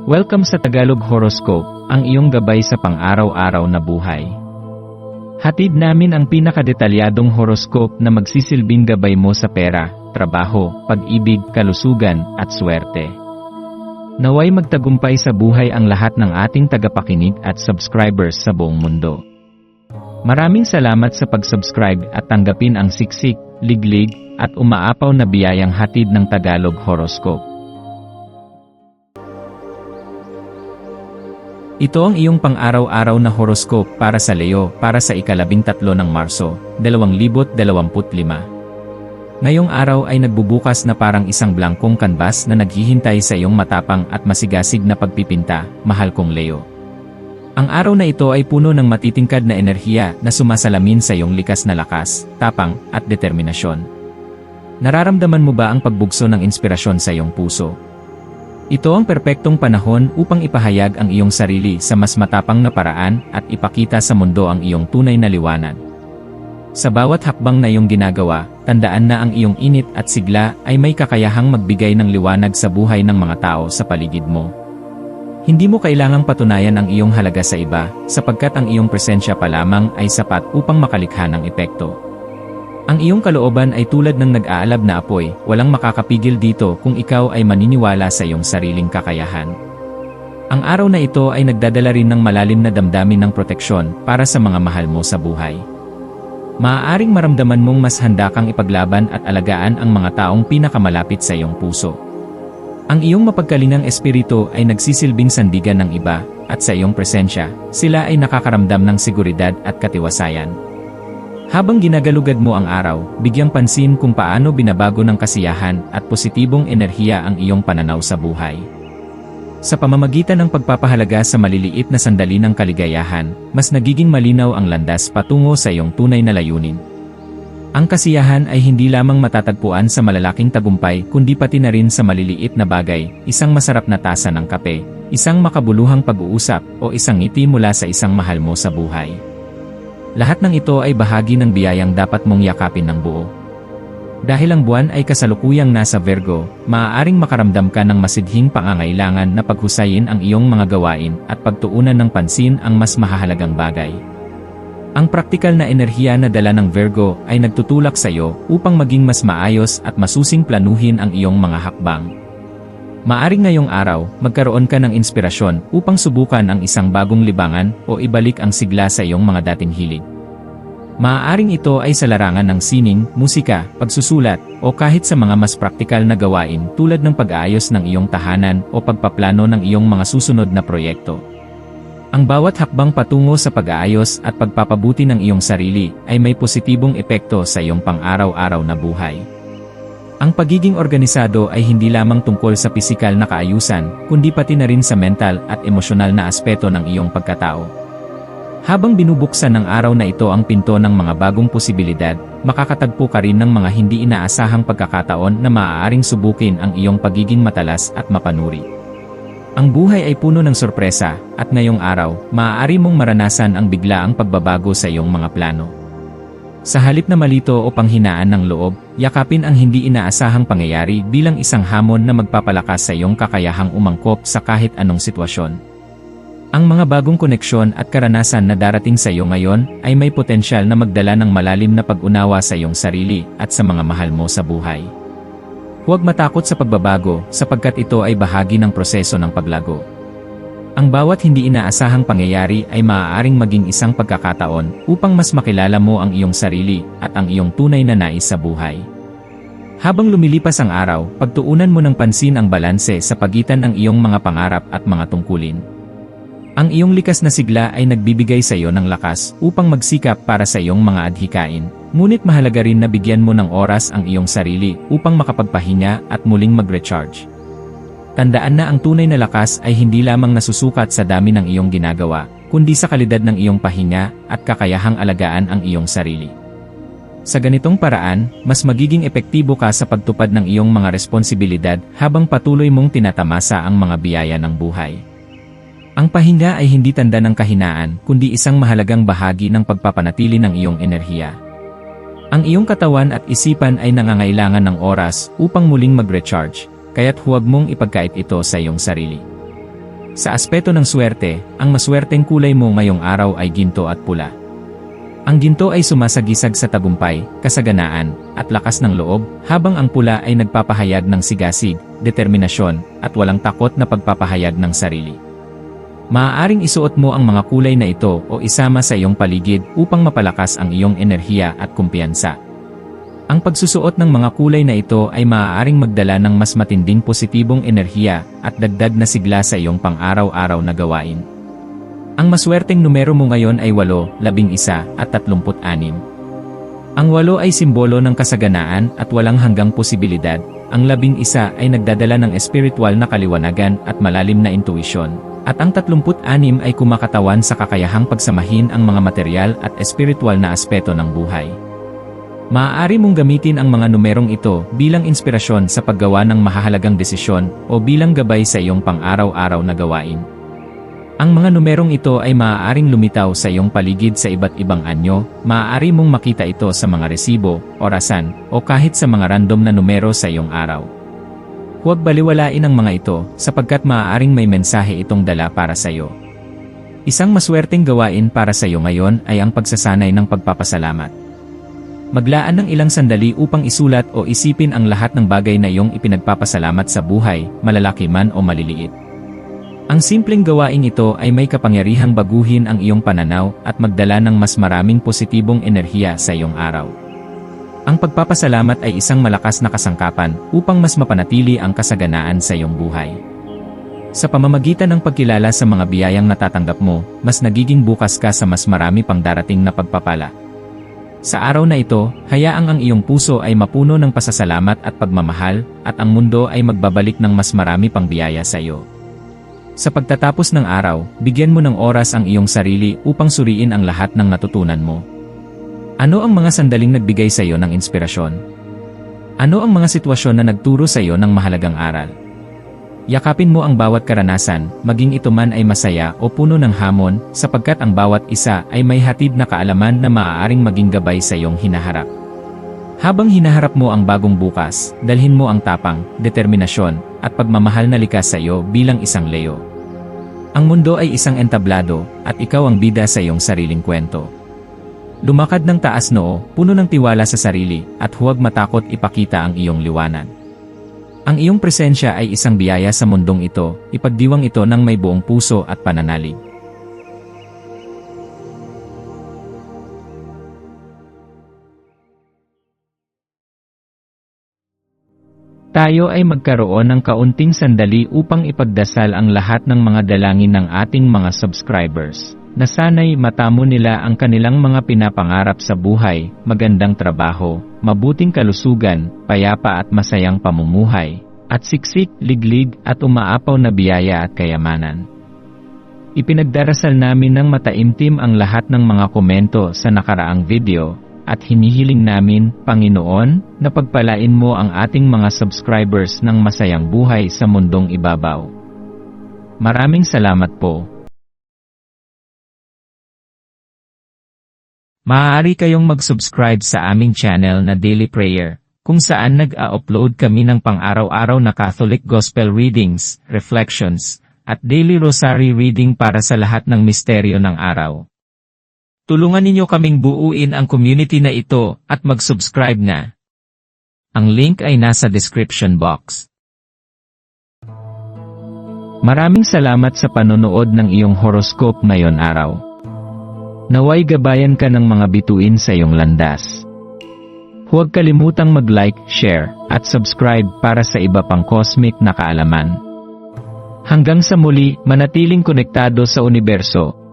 Welcome sa Tagalog Horoscope, ang iyong gabay sa pang-araw-araw na buhay. Hatid namin ang pinakadetalyadong horoscope na magsisilbing gabay mo sa pera, trabaho, pag-ibig, kalusugan, at swerte. Naway magtagumpay sa buhay ang lahat ng ating tagapakinig at subscribers sa buong mundo. Maraming salamat sa pag-subscribe at tanggapin ang siksik, liglig, at umaapaw na biyayang hatid ng Tagalog Horoscope. Ito ang iyong pang-araw-araw na horoscope para sa Leo para sa ika-13 ng Marso, 2025. Ngayong araw ay nagbubukas na parang isang blankong kanbas na naghihintay sa iyong matapang at masigasig na pagpipinta, mahal kong Leo. Ang araw na ito ay puno ng matitingkad na enerhiya na sumasalamin sa iyong likas na lakas, tapang, at determinasyon. Nararamdaman mo ba ang pagbugso ng inspirasyon sa iyong puso? Ito ang perpektong panahon upang ipahayag ang iyong sarili sa mas matapang na paraan at ipakita sa mundo ang iyong tunay na liwanag. Sa bawat hakbang na iyong ginagawa, tandaan na ang iyong init at sigla ay may kakayahang magbigay ng liwanag sa buhay ng mga tao sa paligid mo. Hindi mo kailangang patunayan ang iyong halaga sa iba, sapagkat ang iyong presensya pa lamang ay sapat upang makalikha ng epekto. Ang iyong kalooban ay tulad ng nag-aalab na apoy, walang makakapigil dito kung ikaw ay maniniwala sa iyong sariling kakayahan. Ang araw na ito ay nagdadala rin ng malalim na damdamin ng proteksyon para sa mga mahal mo sa buhay. Maaaring maramdaman mong mas handa kang ipaglaban at alagaan ang mga taong pinakamalapit sa iyong puso. Ang iyong mapagkalingang espiritu ay nagsisilbing sandigan ng iba, at sa iyong presensya, sila ay nakakaramdam ng seguridad at katiwasayan. Habang ginagalugad mo ang araw, bigyang pansin kung paano binabago ng kasiyahan at positibong enerhiya ang iyong pananaw sa buhay. Sa pamamagitan ng pagpapahalaga sa maliliit na sandali ng kaligayahan, mas nagiging malinaw ang landas patungo sa iyong tunay na layunin. Ang kasiyahan ay hindi lamang matatagpuan sa malalaking tagumpay kundi pati na rin sa maliliit na bagay, isang masarap na tasa ng kape, isang makabuluhang pag-uusap, o isang ngiti mula sa isang mahal mo sa buhay. Lahat ng ito ay bahagi ng biyayang dapat mong yakapin ng buo. Dahil ang buwan ay kasalukuyang nasa Virgo, maaaring makaramdam ka ng masidhing pangangailangan na paghusayin ang iyong mga gawain at pagtuunan ng pansin ang mas mahahalagang bagay. Ang praktikal na enerhiya na dala ng Virgo ay nagtutulak sa iyo upang maging mas maayos at masusing planuhin ang iyong mga hakbang. Maaring ngayong araw, magkaroon ka ng inspirasyon upang subukan ang isang bagong libangan o ibalik ang sigla sa iyong mga dating hilig. Maaaring ito ay sa larangan ng sining, musika, pagsusulat, o kahit sa mga mas praktikal na gawain tulad ng pag-aayos ng iyong tahanan o pagpaplano ng iyong mga susunod na proyekto. Ang bawat hakbang patungo sa pag-aayos at pagpapabuti ng iyong sarili ay may positibong epekto sa iyong pang-araw-araw na buhay. Ang pagiging organisado ay hindi lamang tungkol sa pisikal na kaayusan, kundi pati na rin sa mental at emosyonal na aspeto ng iyong pagkatao. Habang binubuksan ng araw na ito ang pinto ng mga bagong posibilidad, makakatagpo ka rin ng mga hindi inaasahang pagkakataon na maaaring subukin ang iyong pagiging matalas at mapanuri. Ang buhay ay puno ng sorpresa, at ngayong araw, maaari mong maranasan ang biglaang pagbabago sa iyong mga plano. Sa halip na malito o panghinaan ng loob, yakapin ang hindi inaasahang pangyayari bilang isang hamon na magpapalakas sa iyong kakayahang umangkop sa kahit anong sitwasyon. Ang mga bagong koneksyon at karanasan na darating sa iyo ngayon ay may potensyal na magdala ng malalim na pag-unawa sa iyong sarili at sa mga mahal mo sa buhay. Huwag matakot sa pagbabago sapagkat ito ay bahagi ng proseso ng paglago. Ang bawat hindi inaasahang pangyayari ay maaaring maging isang pagkakataon upang mas makilala mo ang iyong sarili at ang iyong tunay na nais sa buhay. Habang lumilipas ang araw, pagtuunan mo ng pansin ang balanse sa pagitan ng iyong mga pangarap at mga tungkulin. Ang iyong likas na sigla ay nagbibigay sa iyo ng lakas upang magsikap para sa iyong mga adhikain, ngunit mahalaga rin na bigyan mo ng oras ang iyong sarili upang makapagpahinga at muling mag-recharge. Tandaan na ang tunay na lakas ay hindi lamang nasusukat sa dami ng iyong ginagawa, kundi sa kalidad ng iyong pahinga at kakayahang alagaan ang iyong sarili. Sa ganitong paraan, mas magiging epektibo ka sa pagtupad ng iyong mga responsibilidad habang patuloy mong tinatamasa ang mga biyaya ng buhay. Ang pahinga ay hindi tanda ng kahinaan, kundi isang mahalagang bahagi ng pagpapanatili ng iyong enerhiya. Ang iyong katawan at isipan ay nangangailangan ng oras upang muling mag-recharge, kaya't huwag mong ipagkait ito sa iyong sarili. Sa aspeto ng swerte, ang maswerteng kulay mo ngayong araw ay ginto at pula. Ang ginto ay sumasagisag sa tagumpay, kasaganaan, at lakas ng loob, habang ang pula ay nagpapahayag ng sigasig, determinasyon, at walang takot na pagpapahayag ng sarili. Maaaring isuot mo ang mga kulay na ito o isama sa iyong paligid upang mapalakas ang iyong enerhiya at kumpiyansa. Ang pagsusuot ng mga kulay na ito ay maaaring magdala ng mas matinding positibong enerhiya at dagdag na sigla sa iyong pang-araw-araw na gawain. Ang maswerteng numero mo ngayon ay 8, 11 at 36. Ang 8 ay simbolo ng kasaganaan at walang hanggang posibilidad. Ang 11 ay nagdadala ng espiritual na kaliwanagan at malalim na intuisyon. At ang 36 ay kumakatawan sa kakayahang pagsamahin ang mga material at espiritual na aspeto ng buhay. Maaari mong gamitin ang mga numerong ito bilang inspirasyon sa paggawa ng mahahalagang desisyon o bilang gabay sa iyong pang-araw-araw na gawain. Ang mga numerong ito ay maaaring lumitaw sa iyong paligid sa iba't ibang anyo, maaari mong makita ito sa mga resibo, orasan, o kahit sa mga random na numero sa iyong araw. Huwag baliwalain ang mga ito sapagkat maaaring may mensahe itong dala para sa iyo. Isang maswerteng gawain para sa iyo ngayon ay ang pagsasanay ng pagpapasalamat. Maglaan ng ilang sandali upang isulat o isipin ang lahat ng bagay na iyong ipinagpapasalamat sa buhay, malalaki man o maliliit. Ang simpleng gawain ito ay may kapangyarihang baguhin ang iyong pananaw at magdala ng mas maraming positibong enerhiya sa iyong araw. Ang pagpapasalamat ay isang malakas na kasangkapan upang mas mapanatili ang kasaganaan sa iyong buhay. Sa pamamagitan ng pagkilala sa mga biyayang natatanggap mo, mas nagiging bukas ka sa mas marami pang darating na pagpapala. Sa araw na ito, hayaang ang iyong puso ay mapuno ng pasasalamat at pagmamahal, at ang mundo ay magbabalik ng mas marami pang biyaya sa iyo. Sa pagtatapos ng araw, bigyan mo ng oras ang iyong sarili upang suriin ang lahat ng natutunan mo. Ano ang mga sandaling nagbigay sa iyo ng inspirasyon? Ano ang mga sitwasyon na nagturo sa iyo ng mahalagang aral? Yakapin mo ang bawat karanasan, maging ito man ay masaya o puno ng hamon, sapagkat ang bawat isa ay may hatid na kaalaman na maaaring maging gabay sa iyong hinaharap. Habang hinaharap mo ang bagong bukas, dalhin mo ang tapang, determinasyon, at pagmamahal na likas sa iyo bilang isang Leo. Ang mundo ay isang entablado, at ikaw ang bida sa iyong sariling kwento. Lumakad ng taas noo, puno ng tiwala sa sarili, at huwag matakot ipakita ang iyong liwanag. Ang iyong presensya ay isang biyaya sa mundong ito, ipagdiwang ito ng may buong puso at pananalig. Tayo ay magkaroon ng kaunting sandali upang ipagdasal ang lahat ng mga dalangin ng ating mga subscribers, na sana'y matamo nila ang kanilang mga pinapangarap sa buhay, magandang trabaho, mabuting kalusugan, payapa at masayang pamumuhay, at siksik, liglig at umaapaw na biyaya at kayamanan. Ipinagdarasal namin ng mataimtim ang lahat ng mga komento sa nakaraang video, at hinihiling namin, Panginoon, na pagpalain mo ang ating mga subscribers ng masayang buhay sa mundong ibabaw. Maraming salamat po. Maaari kayong mag-subscribe sa aming channel na Daily Prayer, kung saan nag-a-upload kami ng pang-araw-araw na Catholic Gospel Readings, Reflections, at Daily Rosary Reading para sa lahat ng misteryo ng araw. Tulungan ninyo kaming buuin ang community na ito at mag-subscribe na. Ang link ay nasa description box. Maraming salamat sa panonood ng iyong horoscope ngayon araw. Naway gabayan ka ng mga bituin sa iyong landas. Huwag kalimutang mag-like, share, at subscribe para sa iba pang cosmic na kaalaman. Hanggang sa muli, manatiling konektado sa universo.